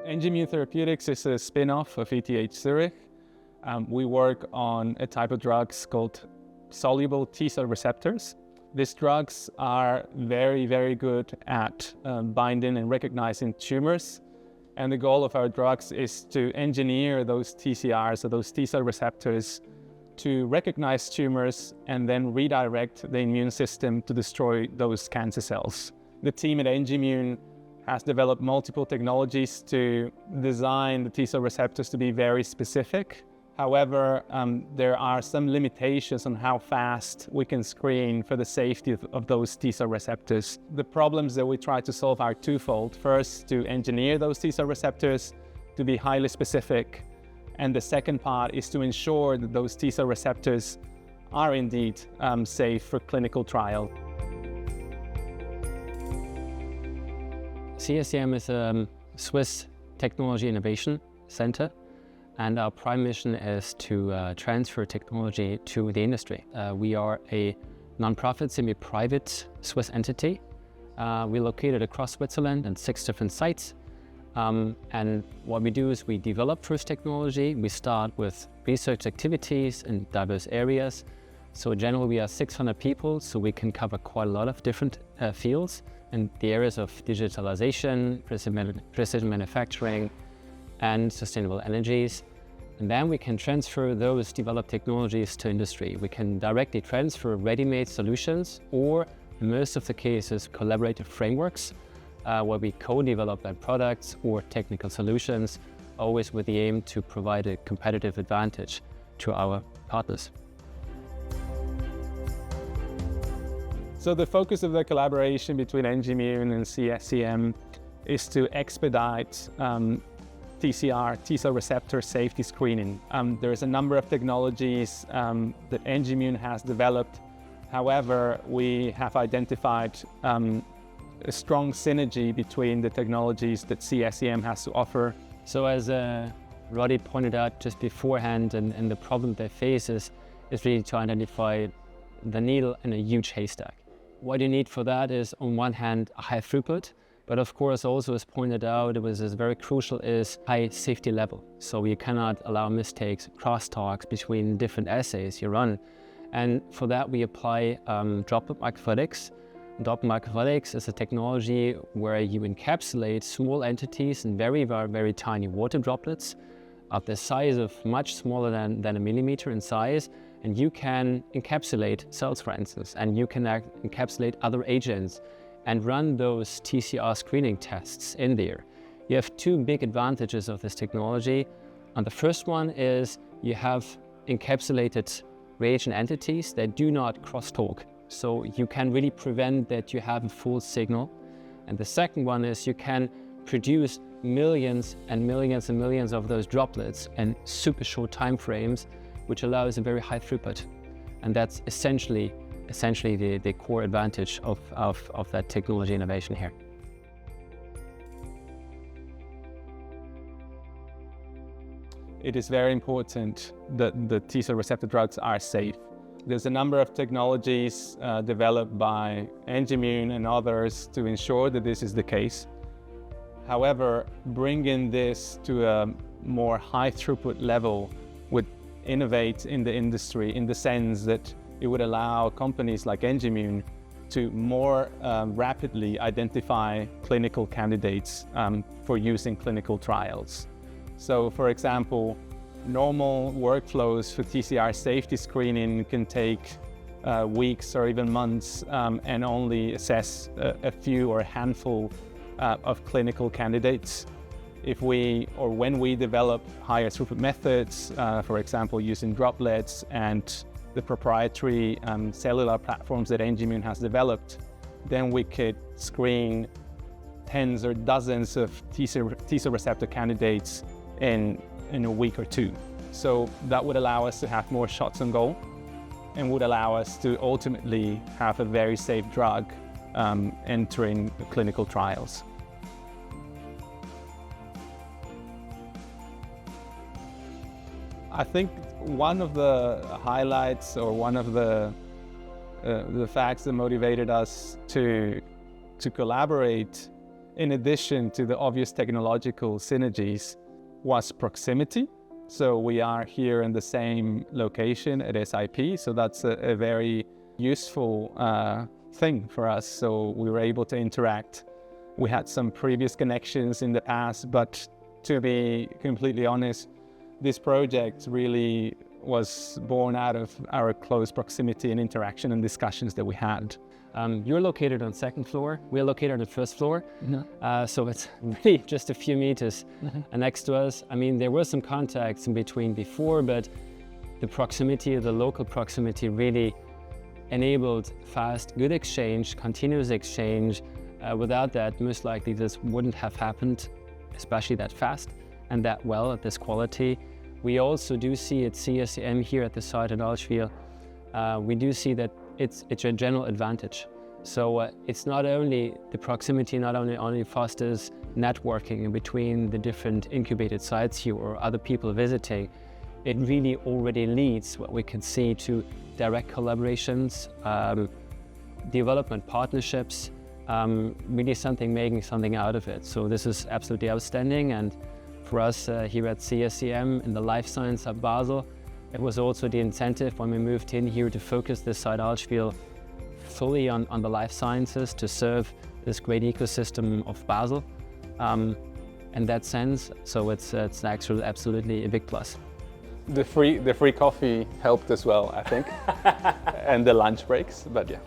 Engimmune Therapeutics is a spin-off of ETH Zurich. We work on a type of drugs called soluble T-cell receptors. These drugs are very, very good at binding and recognizing tumors. And the goal of our drugs is to engineer those TCRs, or those T-cell receptors, to recognize tumors and then redirect the immune system to destroy those cancer cells. The team at Engimmune has developed multiple technologies to design the T-cell receptors to be very specific. However, there are some limitations on how fast we can screen for the safety of those T-cell receptors. The problems that we try to solve are twofold. First, to engineer those T-cell receptors to be highly specific. And the second part is to ensure that those T-cell receptors are indeed safe for clinical trial. CSEM is a Swiss technology innovation center, and our prime mission is to transfer technology to the industry. We are a non-profit, semi-private Swiss entity. We're located across Switzerland in 6 different sites. And what we do is we develop first technology. We start with research activities in diverse areas. So generally we are 600 people, so we can cover quite a lot of different fields in the areas of digitalization, precision manufacturing, and sustainable energies. And then we can transfer those developed technologies to industry. We can directly transfer ready-made solutions, or in most of the cases, collaborative frameworks, where we co-develop products or technical solutions, always with the aim to provide a competitive advantage to our partners. So the focus of the collaboration between Engimmune and CSEM is to expedite TCR, T-cell receptor safety screening. There's a number of technologies that Engimmune has developed. However, we have identified a strong synergy between the technologies that CSEM has to offer. So as Roddy pointed out just beforehand, and the problem they face is really to identify the needle in a huge haystack. What you need for that is, on one hand, a high throughput, but of course also, as pointed out, is very crucial, is high safety level. So you cannot allow mistakes, crosstalks between different assays you run. And for that we apply droplet microfluidics. Droplet microfluidics is a technology where you encapsulate small entities in very, very, very tiny water droplets of the size of much smaller than a millimeter in size. And you can encapsulate cells, for instance, and you can encapsulate other agents and run those TCR screening tests in there. You have 2 big advantages of this technology. And the first one is you have encapsulated reagent entities that do not crosstalk. So you can really prevent that you have a full signal. And the second one is you can produce millions and millions and millions of those droplets in super short time frames, which allows a very high throughput. And that's essentially the core advantage of that technology innovation here. It is very important that the T-cell receptor drugs are safe. There's a number of technologies developed by Engimmune and others to ensure that this is the case. However, bringing this to a more high throughput level would innovate in the industry, in the sense that it would allow companies like Engimmune to more rapidly identify clinical candidates for use in clinical trials. So, for example, normal workflows for TCR safety screening can take weeks or even months and only assess a few or a handful of clinical candidates. When we develop higher throughput methods, for example, using droplets and the proprietary cellular platforms that Engimmune has developed, then we could screen tens or dozens of T-cell receptor candidates in a week or 2. So that would allow us to have more shots on goal and would allow us to ultimately have a very safe drug entering clinical trials. I think one of the highlights, or one of the facts that motivated us to collaborate in addition to the obvious technological synergies, was proximity. So we are here in the same location at SIP, so that's a very useful thing for us. So we were able to interact. We had some previous connections in the past, but to be completely honest, this project really was born out of our close proximity and interaction and discussions that we had. You're located on second floor, we're located on the first floor, so it's really just a few meters next to us. I mean, there were some contacts in between before, but the proximity, the local proximity really enabled fast, good exchange, continuous exchange. Without that, most likely this wouldn't have happened, especially that fast and that well at this quality. We also do see at CSEM here at the site in Allschwil, we do see that it's a general advantage. So it's not only the proximity, not only fosters networking in between the different incubated sites here or other people visiting, it really already leads what we can see to direct collaborations, development partnerships, really making something out of it. So this is absolutely outstanding. And for us here at CSEM in the Life Science Hub Basel, it was also the incentive when we moved in here to focus this site Allschwil fully on the life sciences to serve this great ecosystem of Basel in that sense. So it's actually absolutely a big plus. The free coffee helped as well, I think, and the lunch breaks, but yeah.